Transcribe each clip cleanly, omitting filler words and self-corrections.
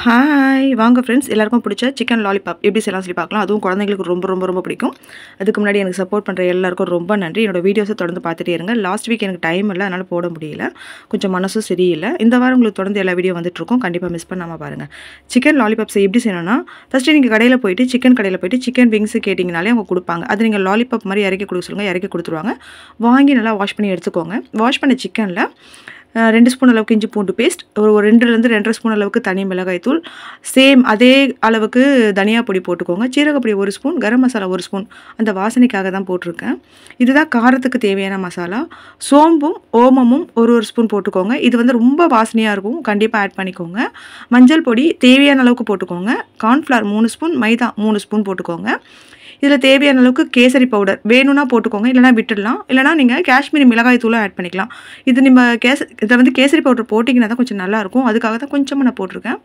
Hi வாங்க friends, எல்லாருக்கும் பிடிச்ச சிக்கன் லாலிபாப் எப்படி செய்யலாம் சொல்லி பார்க்கலாம். அதுவும் குழந்தைங்களுக்கு ரொம்ப ரொம்ப ரொம்ப பிடிக்கும். அதுக்கு முன்னாடி எனக்கு சப்போர்ட் பண்ணுற எல்லாருக்கும் ரொம்ப நன்றி. என்னோட வீடியோஸை தொடர்ந்து பார்த்துட்டே இருங்க. லாஸ்ட் வீக் எனக்கு டைம் இல்லை, அதனால் போட முடியல. கொஞ்சம் மனசும் சரியில்லை. இந்த வாரம் உங்களுக்கு தொடர்ந்து எல்லா வீடியோ வந்துட்டுருக்கும். கண்டிப்பாக மிஸ் பண்ணாமல் பாருங்கள். சிக்கன் லாலிபாப்ஸை எப்படி செய்யணும்னா, ஃபஸ்ட்டு நீங்கள் கடையில் போயிட்டு சிக்கன் கடையில் போயிட்டு சிக்கன் விங்ஸு கேட்டிங்கனாலே அவங்க கொடுப்பாங்க. அது நீங்கள் லாலிபாப் மாதிரி இறக்கி கொடுக்க சொல்லுங்கள், இறக்கி கொடுத்துருவாங்க. வாங்கி நல்லா வாஷ் பண்ணி எடுத்துக்கோங்க. வாஷ் பண்ண சிக்கனில் 2 ஸ்பூன் அளவுக்கு இஞ்சி பூண்டு பேஸ்ட், ஒரு 2லேருந்து 2.5 ஸ்பூன் அளவுக்கு தனி மிளகாய் தூள், சேம் அதே அளவுக்கு தனியா பொடி போட்டுக்கோங்க. சீரகப்பொடி 1 ஸ்பூன், கரம் மசாலா 1 ஸ்பூன், அந்த வாசனைக்காக தான் போட்டிருக்கேன். இதுதான் காரத்துக்கு தேவையான மசாலா. சோம்பும் ஓமமும் ஒரு ஸ்பூன் போட்டுக்கோங்க. இது வந்து ரொம்ப வாசனையாக இருக்கும், கண்டிப்பாக ஆட் பண்ணிக்கோங்க. மஞ்சள் பொடி தேவையான அளவுக்கு போட்டுக்கோங்க. கார்ன்ஃப்ளவர் 3 ஸ்பூன், மைதா 3 ஸ்பூன் போட்டுக்கோங்க. இதில் தேவையான அளவுக்கு கேசரி பவுடர் வேணும்னா போட்டுக்கோங்க, இல்லைனா விட்டுடலாம். இல்லைனா நீங்கள் காஷ்மீரி மிளகாய் தூளும் ஆட் பண்ணிக்கலாம். இது நம்ம இதில் வந்து கேசரி பவுடர் போட்டிங்கன்னா தான் கொஞ்சம் நல்லாயிருக்கும். அதுக்காக தான் கொஞ்சமாக நான் போட்டிருக்கேன்.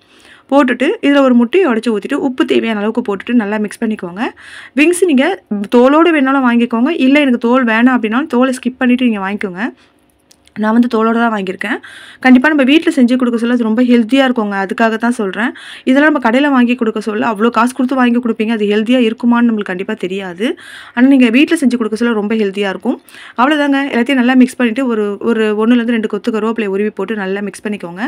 போட்டுட்டு இதில் ஒரு முட்டையை உடச்சி ஊற்றிட்டு உப்பு தேவையான அளவுக்கு போட்டுட்டு நல்லா மிக்ஸ் பண்ணிக்கோங்க. விங்ஸ் நீங்கள் தோலோடு வேணாலும் வாங்கிக்கோங்க, இல்லை எனக்கு தோல் வேணாம் அப்படின்னாலும் தோலை ஸ்கிப் பண்ணிவிட்டு நீங்கள் வாங்கிக்கோங்க. நான் வந்து தோலோடு தான் வாங்கியிருக்கேன். கண்டிப்பாக நம்ம வீட்டில் செஞ்சு கொடுக்க சொல்ல அது ரொம்ப ஹெல்த்தியாக இருக்குங்க, அதுக்காக தான் சொல்கிறேன். இதெல்லாம் நம்ம கடையில் வாங்கி கொடுக்க சொல்ல அவ்வளோ காசு கொடுத்து வாங்கி கொடுப்பீங்க, அது ஹெல்த்தியாக இருக்குமான்னு நம்மளுக்கு கண்டிப்பாக தெரியாது. ஆனால் நீங்கள் வீட்டில் செஞ்சு கொடுக்க சொல்ல ரொம்ப ஹெல்த்தியாக இருக்கும். அவ்வளோதாங்க, எல்லாத்தையும் நல்லா மிக்ஸ் பண்ணிவிட்டு ஒரு 1லேருந்து 2 கொத்து கருவேப்பிலை உருவி போட்டு நல்லா மிக்ஸ் பண்ணிக்கோங்க.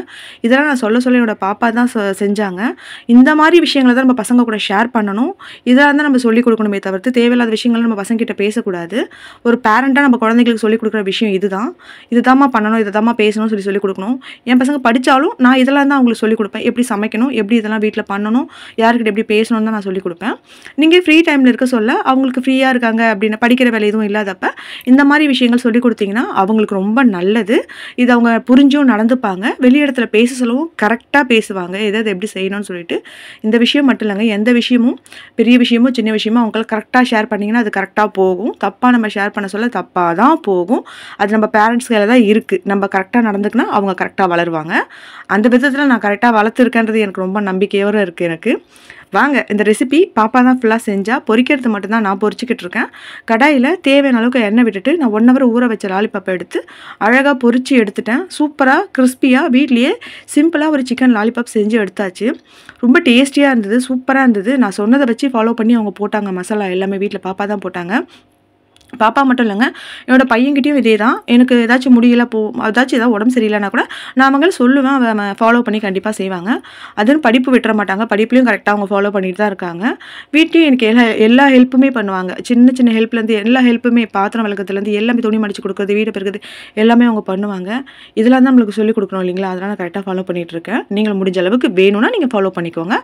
இதெல்லாம் நான் சொல்ல என்னோட பாப்பா தான் செஞ்சாங்க. இந்த மாதிரி விஷயங்களை தான் நம்ம பசங்க கூட ஷேர் பண்ணணும். இதெல்லாம் தான் நம்ம சொல்லிக் கொடுக்கணுமே தவிர்த்து தேவையில்லாத விஷயங்களை நம்ம பசங்கிட்ட பேசக்கூடாது. ஒரு பேரண்ட்டாக நம்ம குழந்தைங்களுக்கு சொல்லிக் கொடுக்குற விஷயம் இதுதான் பண்ணணும், இதை தான் பேசணும்னு சொல்லிக் கொடுக்கணும். என் பசங்க படித்தாலும் நான் இதெல்லாம் தான் அவங்களுக்கு சொல்லிக் கொடுப்பேன். எப்படி சமைக்கணும், எப்படி இதெல்லாம் வீட்டில் பண்ணணும், யாருக்கிட்ட எப்படி பேசணும்னு தான் நான் சொல்லிக் கொடுப்பேன். நீங்கள் ஃப்ரீ டைமில் இருக்க சொல்ல அவங்களுக்கு ஃப்ரீயாக இருக்காங்க அப்படின்னு படிக்கிற வேலை எதுவும் இல்லாதப்ப இந்த மாதிரி விஷயங்கள் சொல்லிக் கொடுத்தீங்கன்னா அவங்களுக்கு ரொம்ப நல்லது. இது அவங்க புரிஞ்சும் நடந்துப்பாங்க. வெளி இடத்துல பேச சொல்லவும் கரெக்டாக பேசுவாங்க, எதாவது எப்படி செய்யணும்னு சொல்லிட்டு. இந்த விஷயம் மட்டும் இல்லைங்க, எந்த விஷயமும் பெரிய விஷயமோ சின்ன விஷயமோ அவங்களுக்கு கரெக்டாக ஷேர் பண்ணிங்கன்னா அது கரெக்டாக போகும். தப்பாக நம்ம ஷேர் பண்ண சொல்ல தப்பாக தான் போகும். அது நம்ம பேரண்ட்ஸ் கையில் தான் இருக்குது. நம்ம கரெக்டாக நடந்துக்குன்னா அவங்க கரெக்டாக வளருவாங்க. அந்த விதத்தில் நான் கரெக்டாக வளர்த்துருக்கேன்றது எனக்கு ரொம்ப நம்பிக்கையோடு இருக்குது எனக்கு. வாங்க, இந்த ரெசிபி பாப்பா தான் ஃபுல்லாக செஞ்சால், பொரிக்கிறது மட்டும்தான் நான் பொரிச்சிக்கிட்டு இருக்கேன். கடாயில் தேவையான அளவுக்கு எண்ணெய் விட்டுட்டு நான் 1 ஹவர் ஊற வச்ச லாலிபாப்பை எடுத்து அழகாக பொரித்து எடுத்துட்டேன். சூப்பராக கிறிஸ்பியாக வீட்லேயே சிம்பிளாக ஒரு சிக்கன் லாலிபாப் செஞ்சு எடுத்தாச்சு. ரொம்ப டேஸ்டியாக இருந்தது, சூப்பராக இருந்தது. நான் சொன்னதை வச்சு ஃபாலோ பண்ணி அவங்க போட்டாங்க. மசாலா எல்லாமே வீட்டில் பாப்பா தான் போட்டாங்க. பாப்பா மட்டும் இல்லைங்க, என்னோடய பையன்கிட்டையும் இதே தான். எனக்கு ஏதாச்சும் முடியல ஏதாச்சும் ஏதாவது உடம்பு சரியில்லைன்னா கூட நான் அவங்கள சொல்லுவேன், அவன் ஃபாலோ பண்ணி கண்டிப்பாக செய்வாங்க. அதுன்னு படிப்பு விட்டுற மாட்டாங்க, படிப்புலையும் கரெக்டாக அவங்க ஃபாலோ பண்ணிட்டு தான் இருக்காங்க. வீட்டையும் எனக்கு எல்லா ஹெல்ப்புமே பண்ணுவாங்க. சின்ன சின்ன ஹெல்ப்லேருந்து எல்லா ஹெல்ப்புமே, பாத்திரம் விளக்கத்துலேருந்து எல்லாமே, துணி மடிச்சு கொடுக்குறது, வீடு பெருக்குறது எல்லாமே அவங்க பண்ணுவாங்க. இதெல்லாம் தான் நம்மளுக்கு சொல்லிக் கொடுக்கணும் இல்லைங்களா, அதனால் நான் கரெக்டாக ஃபாலோ பண்ணிகிட்டு இருக்கேன். நீங்கள் முடிஞ்ச அளவுக்கு வேணும்னா நீங்கள் ஃபாலோ பண்ணிக்கோங்க.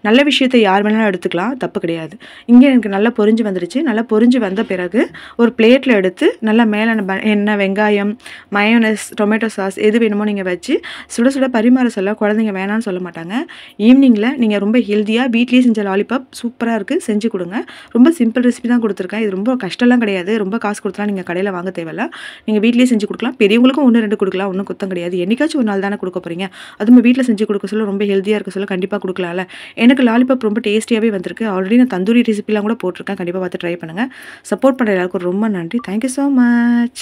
நல்ல விஷயத்தை யார் வேணாலும் எடுத்துக்கலாம், தப்பு கிடையாது. இங்கே எனக்கு நல்லா பொரிஞ்சு வந்துருச்சு. நல்லா பொரிஞ்சு வந்த பிறகு ஒரு பிளேட்டில் எடுத்து நல்லா மேலே எண்ணெய், வெங்காயம், மயோனஸ், டொமேட்டோ சாஸ் எது வேணுமோ நீங்கள் வச்சு சுட சுட பரிமாற சொல்ல குழந்தைங்க வேணான்னு சொல்ல மாட்டாங்க. ஈவினிங்கில் நீங்கள் ரொம்ப ஹெல்த்தியாக வீட்லேயே செஞ்ச லாலிபாப் சூப்பராக இருக்குது, செஞ்சு கொடுங்க. ரொம்ப சிம்பிள் ரெசிபி தான் கொடுத்துருக்கேன். இது ரொம்ப கஷ்டம்லாம் கிடையாது. ரொம்ப காசு கொடுத்தலாம் நீங்கள் கடையில் வாங்க தேவையில்ல. நீங்கள் வீட்லேயே செஞ்சு கொடுக்கலாம். பெரியவங்களுக்கும் 1-2 கொடுக்கலாம், ஒன்றும் குத்தம் கிடையாது. என்னைக்காச்சும் ஒரு நாள் தானே கொடுக்க போகிறீங்க. அதுவும் வீட்டில் செஞ்சு கொடுக்க சொல்ல ரொம்ப ஹெல்த்தியாக இருக்க சொல்ல கண்டிப்பாக கொடுக்கலாம்ல. எனக்கு லாலிபாப் ரொம்ப டேஸ்டியாகவே வந்திருக்கு. ஆல்ரெடி நான் தந்தூரி ரெசிபிலாம் கூட போட்டிருக்கேன், கண்டிப்பாக பார்த்து ட்ரை பண்ணுங்கள். சப்போர்ட் பண்ணுற எல்லாருக்கும் ரொம்ப நன்றி. Thank you so much.